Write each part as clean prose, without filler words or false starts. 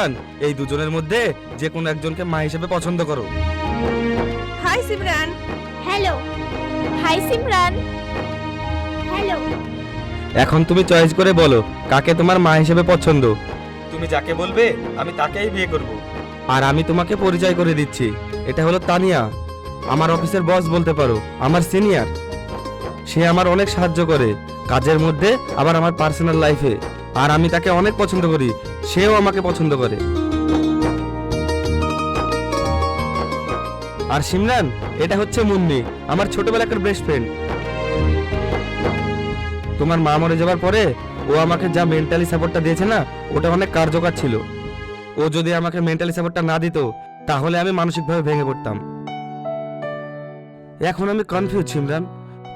সিমরান, এই দুজনের মধ্যে যে কোনো একজনকে মা হিসেবে পছন্দ করো। Hi Simran. Hello. Hi Simran. Hello. এখন তুমি চয়েস করে বলো কাকে তোমার মা হিসেবে পছন্দ। তুমি যাকে বলবে আমি তাকেই বিয়ে করব। আর আমি তোমাকে পরিচয় করে দিচ্ছি, এটা হলো তানিয়া, আমার অফিসের বস বলতে পারো, আমার সিনিয়র। সে আমার অনেক সাহায্য করে কাজের মধ্যে, আবার আমার পার্সোনাল লাইফে। আর আমি তাকে অনেক পছন্দ করি, সেও আমাকে পছন্দ করে। আর সিমরান, এটা হচ্ছে মুন্নি, আমার ছোটবেলাকার বেস্ট ফ্রেন্ড। তোমার মা মরে যাওয়ার পরে ও আমাকে যা মেন্টালি সাপোর্টটা দিয়েছে না, ওটা অনেক কার্যকর ছিল। ও যদি আমাকে মেন্টালি সাপোর্টটা না দিত তাহলে আমি মানসিকভাবে ভেঙে পড়তাম। এখন আমি কনফিউজ সিমরান,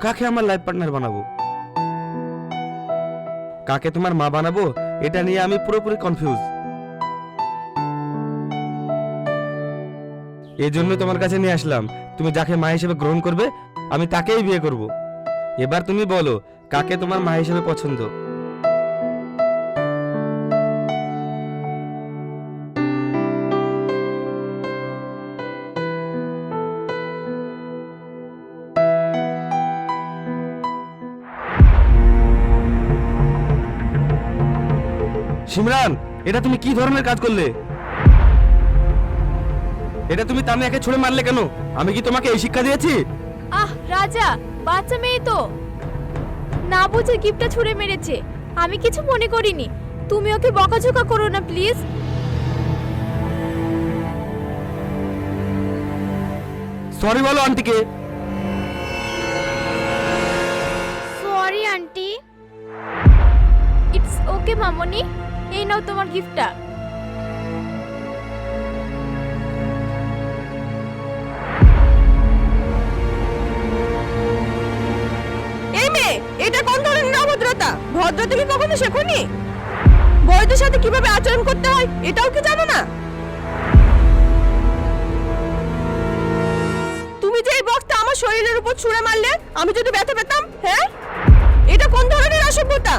কাকে আমার লাইফ পার্টনার বানাবো, কাকে তোমার মা বানাবো, এটা নিয়ে আমি পুরোপুরি কনফিউজ। এই জন্য তোমার কাছে নিয়ে আসলাম, তুমি যাকে মা হিসেবে গ্রহণ করবে আমি তাকেই বিয়ে করব। এবার তুমি বলো কাকে তোমার মা হিসেবে পছন্দ। সিমরান, এটা তুমি কি ধরনের কাজ করলে? এটা তুমি তানিয়াকে ছুড়ে মারলে কেন? আমি কি তোমাকে এই শিক্ষা দিয়েছি? আহ রাজা, বাচ্চা মেয়ে তো, না বুঝে গিফটটা ছুঁড়ে মেরেছে। আমি কিছু মনে করিনি, তুমি ওকে বকাঝকা করো না প্লিজ। সরি বলো আন্টিকে। Sorry aunty. ইটস ওকে মামনি, এই নাও তোমার গিফটটা। এই মেয়ে, এটা কোন ধরনের অভদ্রতা? ভদ্রতা কি কখনো শেখোনি? বড়দের সাথে কিভাবে আচরণ করতে হয় এটাও কি জানো না? তুমি যে এই বক্সটা আমার শরীরের উপর ছুঁড়ে মারলে, আমি যদি ব্যথা পেতাম? হ্যাঁ, এটা কোন ধরনের অসভ্যতা?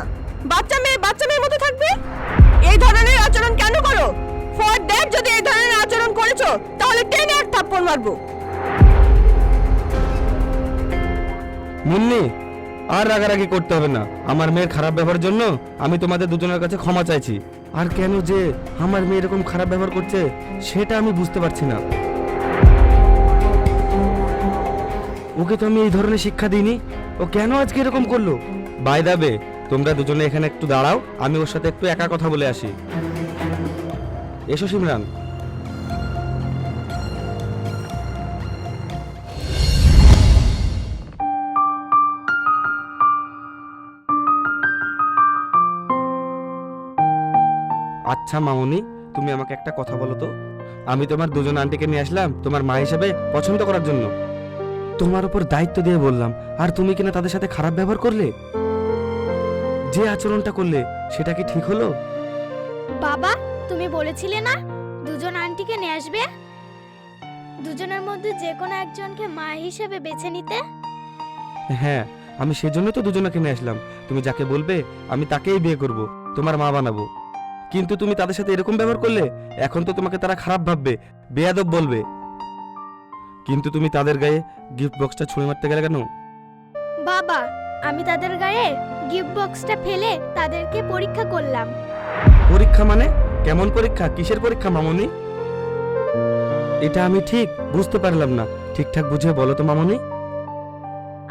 বাচ্চা মেয়ের মতো থাকবে? এই ধরনের আচরণ কেন করো? ফর দ্যাট যদি এই ধরনের আচরণ করেছো তাহলে টেনে এক থাপ্পড় মারবো। মুন্নি, আর রাগারাগি করতে হবে না। আমার মেয়ের খারাপ ব্যবহারের জন্য আমি তোমাদের দুজনের কাছে ক্ষমা চাইছি। আর কেন যে আমার মেয়ে এরকম খারাপ ব্যবহার করছে সেটা আমি বুঝতে পারছি না। ওকে তো আমি এই ধরনের শিক্ষা দিইনি, ও কেন আজকে এরকম করলো? বাই দা বে, তোমরা দুজনে এখানে একটু দাঁড়াও, আমি ওর সাথে একটু একা কথা বলে আসি। এসো সিমরান। আচ্ছা মামুনি, তুমি আমাকে একটা কথা বলো তো। আমি তোমার দুজন আন্টিকে নিয়ে আসলাম তোমার মা হিসেবে পছন্দ করার জন্য। তোমার উপর দায়িত্ব দিয়ে বললাম, আর তুমি কিনা তাদের সাথে খারাপ ব্যবহার করলে। যে আচরণটা করলে সেটা কি ঠিক হলো? বাবা, তুমি বলেছিলে না দুজন আন্টিকে নিয়ে আসবে, দুজনের মধ্যে যে কোনো একজনকে মা হিসেবে বেছে নিতে। হ্যাঁ, আমি সেজন্য তো দুজনকে নিয়ে আসলাম। তুমি যাকে বলবে আমি তাকেই বিয়ে করব, তোমার মা বানাবো। কিন্তু তুমি তাদের সাথে এরকম ব্যবহার করলে এখন তো তোমাকে তারা খারাপ ভাববে, বেয়াদব বলবে। কিন্তু তুমি তাদের গায়ে গিফট বক্সটা ছুঁড়ে মারতে গেলে কেন? বাবা, আমি তাদের গায়ে গিফট বক্সটা ফেলে তাদেরকে পরীক্ষা করলাম। পরীক্ষা মানে? কেমন পরীক্ষা, কিসের পরীক্ষা মামনি? এটা আমি ঠিক বুঝতে পারলাম না, ঠিকঠাক বুঝিয়ে বলো তো মামনি।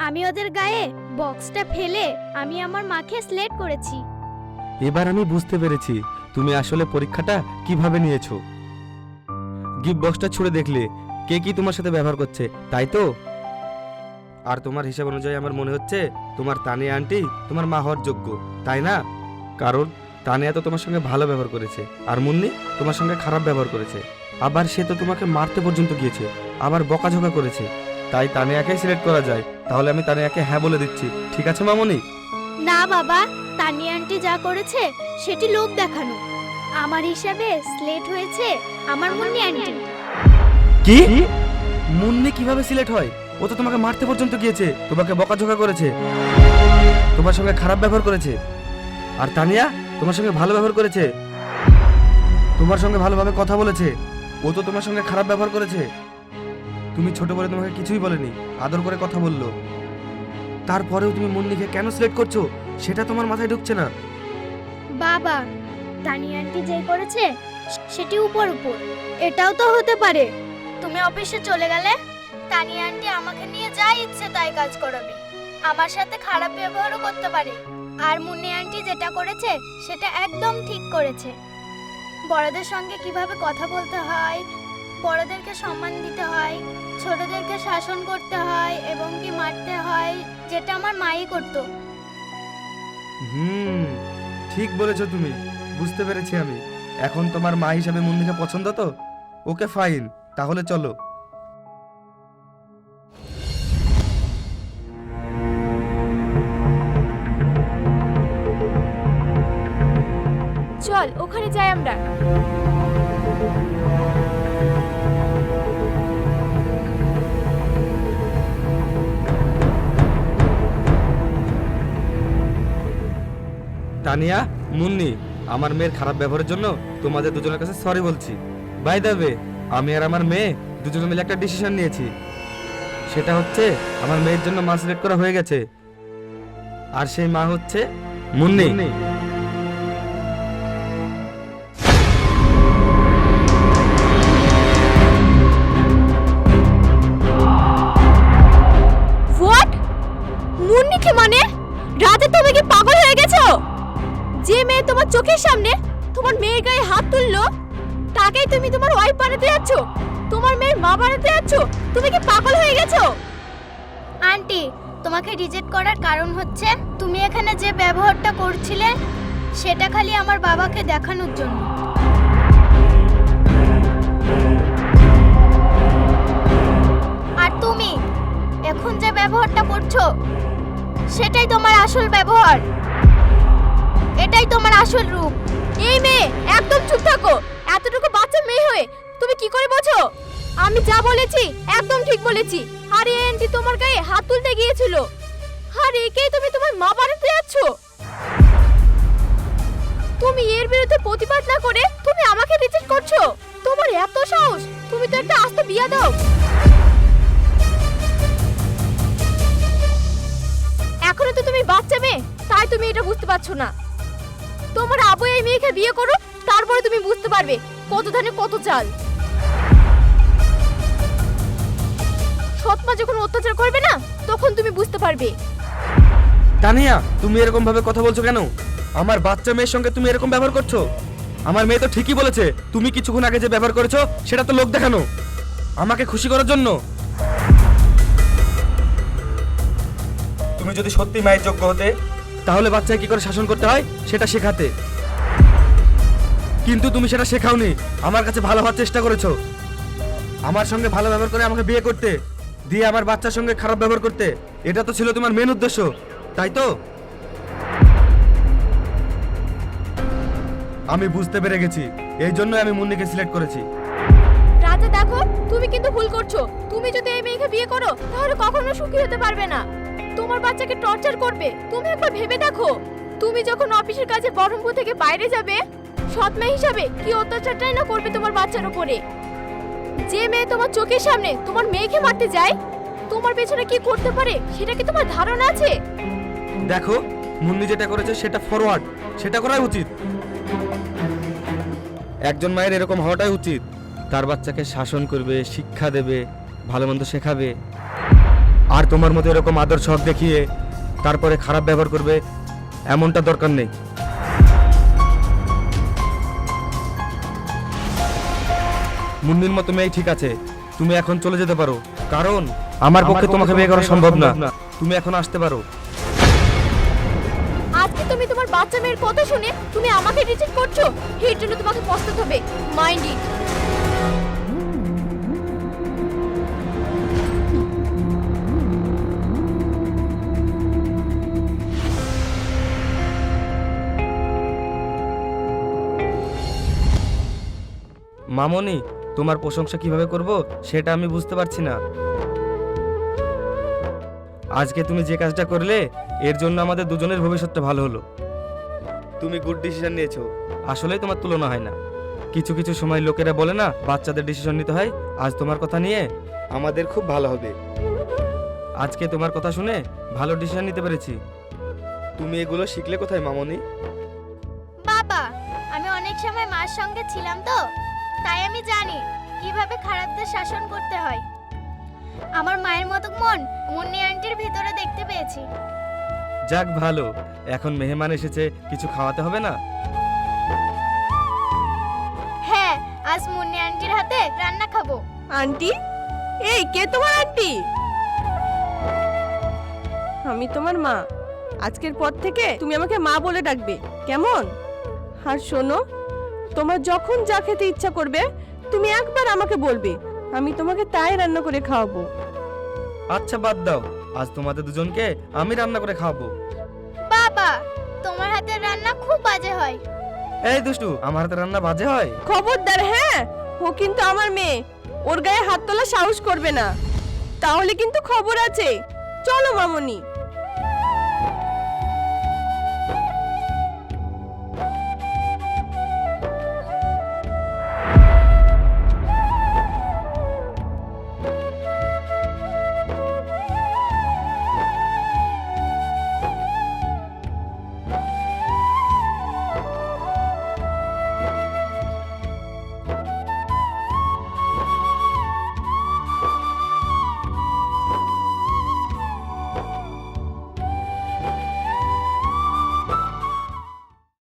আমি ওদের গায়ে বক্সটা ফেলে আমি আমার মাকে সিলেক্ট করেছি। এবার আমি বুঝতে পেরেছি তুমি আসলে পরীক্ষাটা কিভাবে নিয়েছো। গিফট বক্সটা ছুঁড়ে দেখলে কে কি তোমার সাথে ব্যবহার করছে, তাই তো? আর তোমার হিসাব অনুযায়ী আমার মনে হচ্ছে তোমার তানিয়া আন্টি তোমার মা হওয়ার যোগ্য, তাই না? কারণ তানিয়া তো তোমার সঙ্গে ভালো ব্যবহার করেছে, আর মুন্নি তোমার সঙ্গে খারাপ ব্যবহার করেছে। আবার সে তো তোমাকে মারতে পর্যন্ত গিয়েছে, আবার বকাঝকা করেছে। তাই তানিয়াকে সিলেক্ট করা যায়। তাহলে আমি তানিয়াকে হ্যাঁ বলে দিচ্ছি, ঠিক আছে মামনি? না বাবা, তানিয়া আন্টি যা করেছে সেটি লোভ দেখানো। আমার হিসাবে সিলেক্ট হয়েছে আমার মুন্নি আন্টি। কি? মুন্নি কিভাবে সিলেক্ট হয়? ও তো তোমাকে মারতে পর্যন্ত গিয়েছে, তোমাকে বকাঝকা করেছে, তোমার সঙ্গে খারাপ ব্যবহার করেছে। আর তানিয়া তোমার সঙ্গে ভালো ব্যবহার করেছে। তোমার সঙ্গে ভালোভাবে কথা বলেছে, ও তো তোমার সঙ্গে খারাপ ব্যবহার করেছে। তুমি ছোট বলে তোমাকে কিছুই বলেনি, আদর করে কথা বললো। তারপরেও তুমি মুন্নিকে কেন সিলেক্ট করছো সেটা তোমার মাথায় ঢুকছে না। বাবা, তানিয়া আন্টি যেই করেছে সেটি উপর উপর, এটাও তো হতে পারে তুমি অফিসে চলে গেলে তানিয়া আন্টি আমাকে নিয়ে যা ইচ্ছে তাই কাজ করাবে, আমার সাথে খারাপ ব্যবহারও করতে পারে। আর মুন্নি আন্টি যেটা করেছে সেটা একদম ঠিক করেছে। বড়দের সঙ্গে কিভাবে কথা বলতে হয়, বড়দেরকে সম্মান দিতে হয়, ছোটদেরকে শাসন করতে হয় এবং কি মারতে হয়, যেটা আমার মাই করতো। ঠিক বলেছো তুমি, বুঝতে পেরেছি আমি। এখন তোমার মা হিসাবে মুন্নিকে পছন্দ তো? ওকে ফাইন, তাহলে চলো। চল ওখানে যাই আমরা। তানিয়া, মুন্নি, আমার মেয়ের খারাপ ব্যবহারের জন্য তোমাদের দুজনের কাছে সরি বলছি। বাই দ্য ওয়ে, আমি আর আমার মেয়ে দুজনে মিলে একটা ডিসিশন নিয়েছি। সেটা হচ্ছে আমার মেয়ের জন্য মা সিলেক্ট করা হয়ে গেছে, আর সেই মা হচ্ছে মুন্নি। হোয়াট? মুন্নিকে মানে? রাতে তুমি কি পাগল হয়ে গেছো? যে মেয়ে তোমার চোখের সামনে তোমার মেয়ের গায়ে হাত তুললো তাকেই তুমি তোমার ওয়াইফ বানাতে যাচ্ছ, তোমার মেয়ের মা বানাতে যাচ্ছ? তুমি কি পাগল হয়ে গেছো? আন্টি, তোমাকে রিজেক্ট করার কারণ হচ্ছে তুমি এখানে যে ব্যবহারটা করছিলে সেটা খালি আমার বাবাকে দেখানোর জন্য। আর তুমি এখন যে ব্যবহারটা করছো সেটাই তোমার আসল ব্যবহার, এটাই তোমার আসল রূপ। এই মেয়ে একদম চুপ থাকো। এতটুকু বাচ্চা মেয়ে হয়ে তুমি কি করে বোঝো? আমি যা বলেছি একদম ঠিক বলেছি। আর এই আন্টি তোমার গায়ে হাত তুলতে গিয়েছিল, আর একেই তুমি তোমার মা বানাতে যাচ্ছ। তুমি এর বিরুদ্ধে প্রতিবাদ না করে তুমি আমাকে রিজেক্ট করছো? তোমার এত সাহস? তুমি তো একটা আস্ত বিয়াদব। এখনো তো তুমি বাচ্চা মেয়ে, তাই তুমি এটা বুঝতে পারছো না। তোমার আবু এই মেয়েকে বিয়ে করো, তারপরে তুমি বুঝতে পারবে কত ধানে কত চাল। সৎমা যখন অত্যাচার করবে না তখন তুমি বুঝতে পারবে। তানিয়া, তুমি এরকম ভাবে কথা বলছো কেন? আমার বাচ্চা মেয়ের সঙ্গে তুমি এরকম ব্যবহার করছো? আমার মেয়ে তো ঠিকই বলেছে, তুমি কিছুক্ষণ আগে যে ব্যবহার করেছো সেটা তো লোক দেখানো, আমাকে খুশি করার জন্য। তুমি যদি সত্যি মায়ের যোগ্য হতে তাহলে বাচ্চাকে কি করে শাসন করতে হয় সেটা শেখাতে, কিন্তু তুমি সেটা শেখাওনি। আমার কাছে ভালো হওয়ার চেষ্টা করেছো, আমার সঙ্গে ভালো ব্যবহার করে আমাকে বিয়ে করতে, দিয়ে আমার বাচ্চার সঙ্গে খারাপ ব্যবহার করতে। এটা তো ছিল তোমার মেন উদ্দেশ্য, তাই তো? আমি বুঝতে পেরে গেছি, এই জন্য আমি মুন্নিকে সিলেক্ট করেছি। রাজা দেখো, তুমি কিন্তু ভুল করছো। তুমি যদি এই মেয়েকে বিয়ে করো তাহলে কখনো সুখী হতে পারবে না। তোমার বাচ্চাকে টর্চার করবে। তুমি একবার ভেবে দেখো, তুমি যখন অফিসের কাজে বহরমপুর থেকে বাইরে যাবে, সৎ মেয়ে হিসাবে কি অত্যাচারটাই না করবে তোমার বাচ্চার উপরে। যে মেয়ে তোমার চোখের সামনে তোমার মেয়েকে মারতে যায়, তোমার পেছনে কি করতে পারে সেটা কি তোমার ধারণা আছে? দেখো, মুন্নি যেটা করেছে সেটা ফরওয়ার্ড, সেটা করাই উচিত। একজন মায়ের এরকম হওয়াটাই উচিত। তার বাচ্চাকে শাসন করবে, শিক্ষা দেবে, ভালো মন্দ শেখাবে। আর তোমার মতো এরকম আদর্শ হক দেখিয়ে তারপরে খারাপ ব্যবহার করবে, এমনটা দরকার নেই। মুন্নির মতো মেয়ে ঠিক আছে, তুমি এখন চলে যেতে পারো, কারণ আমার পক্ষে তোমাকে বিয়ে করা সম্ভব না। তুমি এখন আসতে পারো। আজকে তুমি তোমার বাচ্চা মেয়ের কথা শুনে তুমি আমাকে রিজেক্ট করছো, এর জন্য তোমাকে পস্তাতে হবে। Mind it. মামনি, তোমার প্রশংসা কিভাবে করব সেটা আমি বুঝতে পারছি না। আজকে তুমি যে কাজটা করলে এর জন্য আমাদের দুজনের ভবিষ্যৎটা ভালো হলো। তুমি গুড ডিসিশন নিয়েছো, আসলেই তোমার তুলনা হয় না। কিছু কিছু সময় লোকেরা বলে না বাচ্চাদের ডিসিশন নিতে হয়, আজ তোমার কথা নিয়ে আমাদের খুব ভালো হবে। আজকে তোমার কথা শুনে ভালো ডিসিশন নিতে পেরেছি। তুমি এগুলো শিখলে কোথায় মামনি? বাবা, আমি অনেক সময় মার সঙ্গে ছিলাম তো, তাই আমি জানি কিভাবে খারাপদের শাসন করতে হয়। আমার মায়ের মতো মন মুন্নি আন্টির ভিতরে দেখতে পেয়েছি। যাক ভালো, এখন মেহমান এসেছে, কিছু খাওয়াতে হবে না? হ্যাঁ, আজ মুন্নি আন্টির হাতে রান্না খাবো। আন্টি? এই কে তোমার আন্টি? আমি তোমার মা। আজকের পর থেকে তুমি আমাকে মা বলে ডাকবে, কেমন? আর শোনো, তোমার যখন যা খেতে ইচ্ছা করবে তুমি একবার আমাকে বলবে, আমি তোমাকে তাই রান্না করে খাওয়াবো। আচ্ছা বাদ দাও, আজ তোমাদের দুজনকে আমি রান্না করে খাওয়াবো। বাবা, তোমার হাতের রান্না খুব বাজে হয়। এই দুষ্টু, আমার হাতে রান্না বাজে হয়? খবরদার, হ্যাঁ, ও কিন্তু আমার মেয়ে, ওর গায়ে হাত তোলা সাহস করবে না, তাহলে কিন্তু খবর আছে। চলো মামনি।